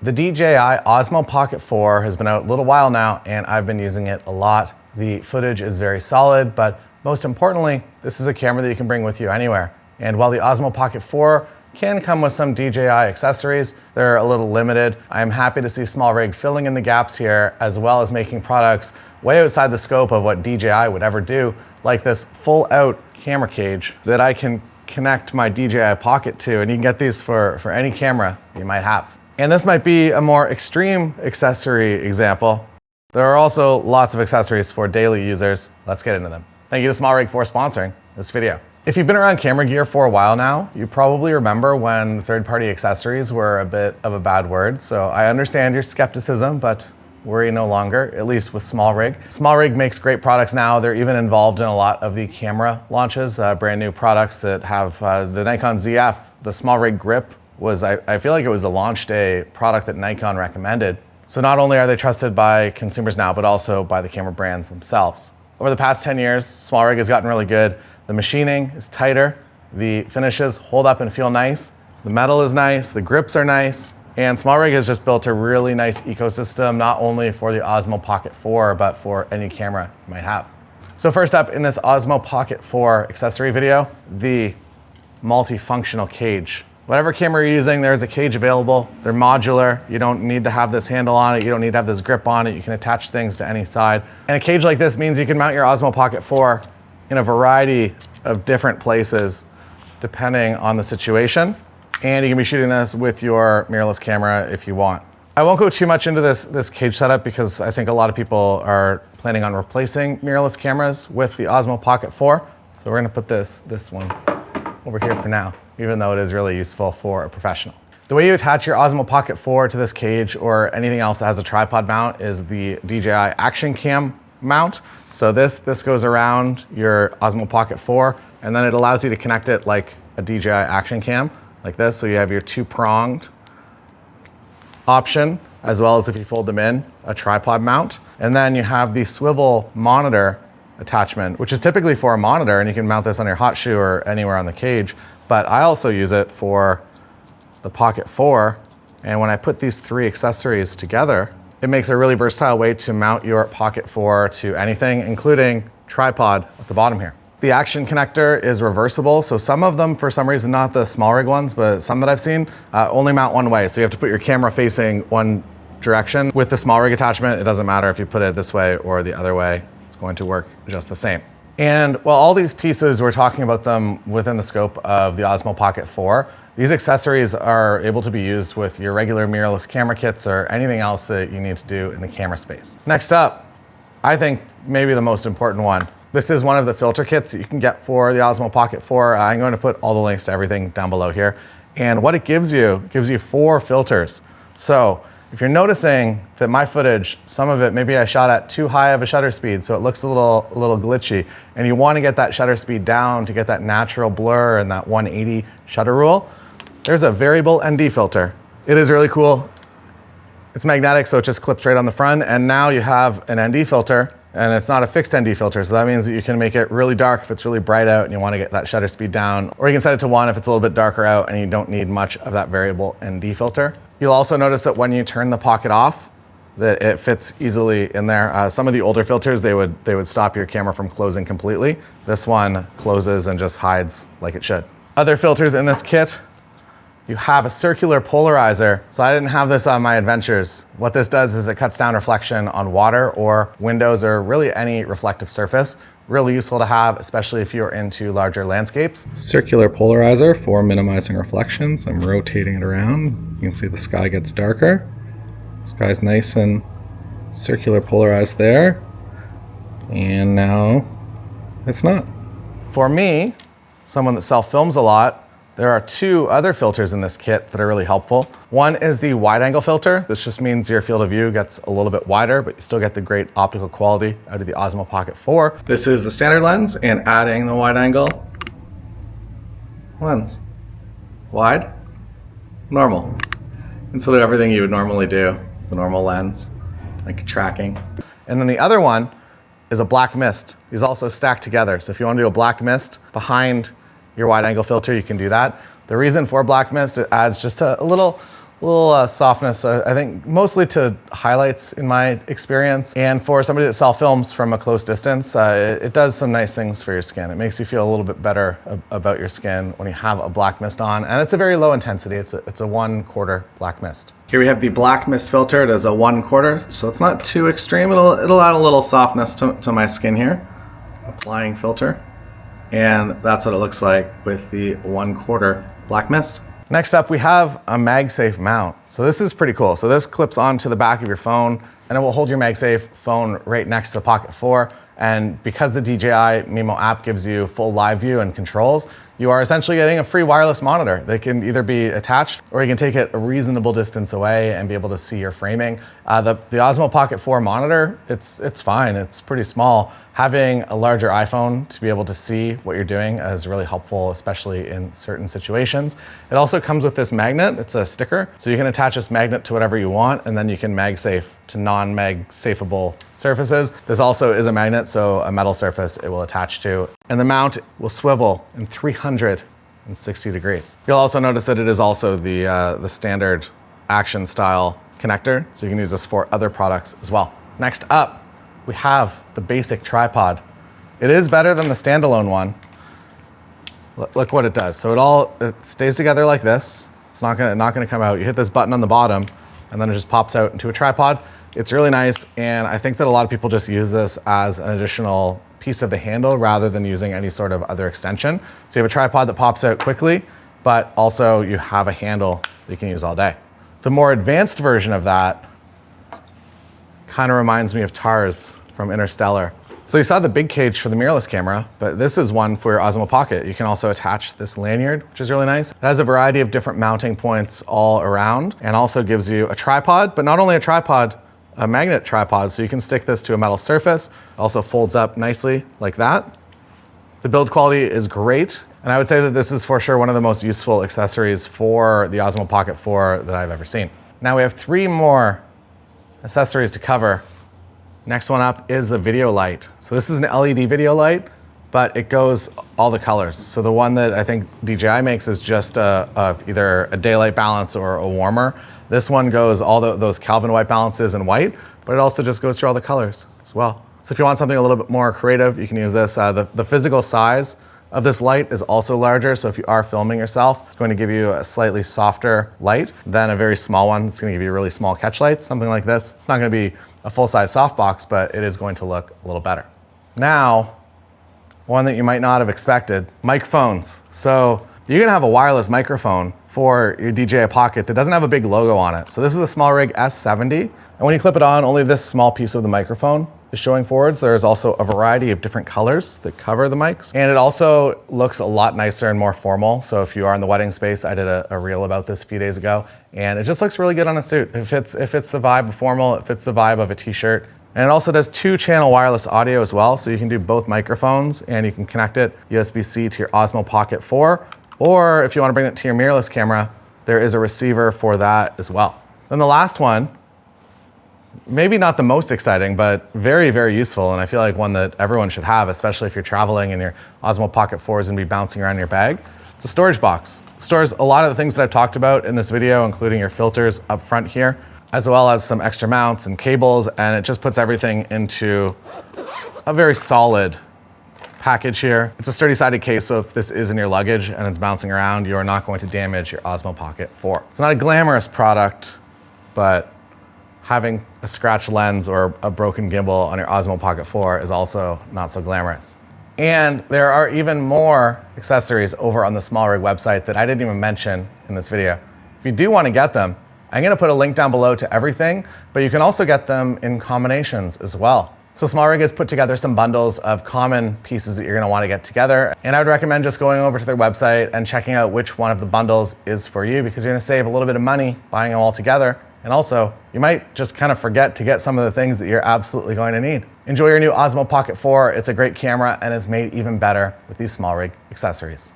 The DJI Osmo Pocket 4 has been out a little while now, and I've been using it a lot. The footage is very solid, but most importantly, this is a camera that you can bring with you anywhere. And while the Osmo Pocket 4 can come with some DJI accessories, they're a little limited. I'm happy to see SmallRig filling in the gaps here, as well as making products way outside the scope of what DJI would ever do, like this full out camera cage that I can connect my DJI Pocket to, and you can get these for any camera you might have. And this might be a more extreme accessory example. There are also lots of accessories for daily users. Let's get into them. Thank you to SmallRig for sponsoring this video. If you've been around camera gear for a while now, you probably remember when third-party accessories were a bit of a bad word. So I understand your skepticism, but worry no longer, at least with SmallRig. SmallRig makes great products now. They're even involved in a lot of the camera launches, brand new products that have the Nikon ZF. The SmallRig grip was, I feel like it was a launch day product that Nikon recommended. So not only are they trusted by consumers now, but also by the camera brands themselves. Over the past 10 years, SmallRig has gotten really good. The machining is tighter, the finishes hold up and feel nice, the metal is nice, the grips are nice, and SmallRig has just built a really nice ecosystem, not only for the Osmo Pocket 4, but for any camera you might have. So first up in this Osmo Pocket 4 accessory video, the multifunctional cage. Whatever camera you're using, there's a cage available. They're modular. You don't need to have this handle on it. You don't need to have this grip on it. You can attach things to any side. And a cage like this means you can mount your Osmo Pocket 4 in a variety of different places, depending on the situation. And you can be shooting this with your mirrorless camera if you want. I won't go too much into this cage setup because I think a lot of people are planning on replacing mirrorless cameras with the Osmo Pocket 4. So we're gonna put this one over here for now, even though it is really useful for a professional. The way you attach your Osmo Pocket 4 to this cage or anything else that has a tripod mount is the DJI Action Cam mount. So this goes around your Osmo Pocket 4, and then it allows you to connect it like a DJI Action Cam, like this. So you have your two-pronged option, as well as if you fold them in, a tripod mount. And then you have the swivel monitor attachment, which is typically for a monitor, and you can mount this on your hot shoe or anywhere on the cage. But I also use it for the Pocket 4. And when I put these three accessories together, it makes a really versatile way to mount your Pocket 4 to anything, including tripod at the bottom here. The action connector is reversible. So some of them, for some reason, not the SmallRig ones, but some that I've seen, only mount one way. So you have to put your camera facing one direction. With the SmallRig attachment, it doesn't matter if you put it this way or the other way. It's going to work just the same. And while all these pieces, we're talking about them within the scope of the Osmo Pocket 4, these accessories are able to be used with your regular mirrorless camera kits or anything else that you need to do in the camera space. Next up, I think maybe the most important one. This is one of the filter kits that you can get for the Osmo Pocket 4. I'm going to put all the links to everything down below here. And what it gives you 4 filters. So if you're noticing that my footage, some of it, maybe I shot at too high of a shutter speed, so it looks a little glitchy, and you want to get that shutter speed down to get that natural blur and that 180 shutter rule, there's a variable ND filter. It is really cool. It's magnetic, so it just clips right on the front, and now you have an ND filter, and it's not a fixed ND filter, so that means that you can make it really dark if it's really bright out and you want to get that shutter speed down, or you can set it to 1 if it's a little bit darker out and you don't need much of that variable ND filter. You'll also notice that when you turn the Pocket off, that it fits easily in there. Some of the older filters, they would stop your camera from closing completely. This one closes and just hides like it should. Other filters in this kit, you have a circular polarizer. So I didn't have this on my adventures. What this does is it cuts down reflection on water or windows or really any reflective surface. Really useful to have, especially if you're into larger landscapes. Circular polarizer for minimizing reflections. I'm rotating it around. You can see the sky gets darker. Sky's nice and circular polarized there. And now it's not. For me, someone that self-films a lot, there are 2 other filters in this kit that are really helpful. One is the wide angle filter. This just means your field of view gets a little bit wider, but you still get the great optical quality out of the Osmo Pocket 4. This is the standard lens, and adding the wide angle lens. Wide, normal. And so everything you would normally do, the normal lens, like tracking. And then the other one is a black mist. These also stack together. So if you want to do a black mist behind your wide angle filter, you can do that. The reason for black mist, it adds just a little little softness, I think mostly to highlights in my experience. And for somebody that sells films from a close distance, it does some nice things for your skin. It makes you feel a little bit better about your skin when you have a black mist on. And it's a very low intensity. It's a 1/4 black mist. Here we have the black mist filter. It is a 1/4, so it's not too extreme. It'll add a little softness to my skin here. Applying filter. And that's what it looks like with the 1/4 black mist. Next up, we have a MagSafe mount. So this is pretty cool. So this clips onto the back of your phone and it will hold your MagSafe phone right next to the Pocket 4. And because the DJI Mimo app gives you full live view and controls, you are essentially getting a free wireless monitor. They can either be attached or you can take it a reasonable distance away and be able to see your framing. The Osmo Pocket 4 monitor, it's fine, it's pretty small. Having a larger iPhone to be able to see what you're doing is really helpful, especially in certain situations. It also comes with this magnet, it's a sticker, so you can attach this magnet to whatever you want and then you can MagSafe to non-MagSafeable surfaces. This also is a magnet, so a metal surface it will attach to. And the mount will swivel in 360 degrees. You'll also notice that it is also the standard action style connector, so you can use this for other products as well. Next up, we have the basic tripod. It is better than the standalone one. Look what it does. So it stays together like this. It's not gonna come out. You hit this button on the bottom and then it just pops out into a tripod. It's really nice, and I think that a lot of people just use this as an additional piece of the handle rather than using any sort of other extension. So you have a tripod that pops out quickly, but also you have a handle that you can use all day. The more advanced version of that kind of reminds me of Tars from Interstellar. So you saw the big cage for the mirrorless camera, but this is one for your Osmo Pocket. You can also attach this lanyard, which is really nice. It has a variety of different mounting points all around and also gives you a tripod, but not only a tripod, a magnet tripod, so you can stick this to a metal surface. It also folds up nicely like that. The build quality is great, and I would say that this is for sure one of the most useful accessories for the Osmo Pocket 4 that I've ever seen. Now we have 3 more accessories to cover. Next one up is the video light. So this is an LED video light, but it goes all the colors. So the one that I think DJI makes is just either a daylight balance or a warmer. This one goes all those Kelvin white balances in white, but it also just goes through all the colors as well. So if you want something a little bit more creative, you can use this. The physical size of this light is also larger, so if you are filming yourself, it's going to give you a slightly softer light than a very small one. It's going to give you really small catch lights, something like this. It's not going to be a full-size softbox, but it is going to look a little better. Now, one that you might not have expected, microphones. So you can have a wireless microphone for your DJI Pocket that doesn't have a big logo on it. So this is a SmallRig S70, and when you clip it on, only this small piece of the microphone is showing forwards. There is also a variety of different colors that cover the mics, and it also looks a lot nicer and more formal. So if you are in the wedding space, I did a reel about this a few days ago, and it just looks really good on a suit. It fits the vibe of formal, it fits the vibe of a t-shirt. And it also does 2-channel wireless audio as well, so you can do both microphones and you can connect it USB-C to your Osmo Pocket 4, or if you want to bring it to your mirrorless camera, there is a receiver for that as well. Then the last one, maybe not the most exciting, but very, very useful, and I feel like one that everyone should have, especially if you're traveling and your Osmo Pocket 4 is going to be bouncing around in your bag. It's a storage box. It stores a lot of the things that I've talked about in this video, including your filters up front here, as well as some extra mounts and cables, and it just puts everything into a very solid package here. It's a sturdy-sided case, so if this is in your luggage and it's bouncing around, you are not going to damage your Osmo Pocket 4. It's not a glamorous product, but having a scratched lens or a broken gimbal on your Osmo Pocket 4 is also not so glamorous. And there are even more accessories over on the SmallRig website that I didn't even mention in this video. If you do want to get them, I'm going to put a link down below to everything, but you can also get them in combinations as well. So SmallRig has put together some bundles of common pieces that you're going to want to get together, and I would recommend just going over to their website and checking out which one of the bundles is for you, because you're going to save a little bit of money buying them all together. And also, you might just kind of forget to get some of the things that you're absolutely going to need. Enjoy your new Osmo Pocket 4. It's a great camera, and it's made even better with these SmallRig accessories.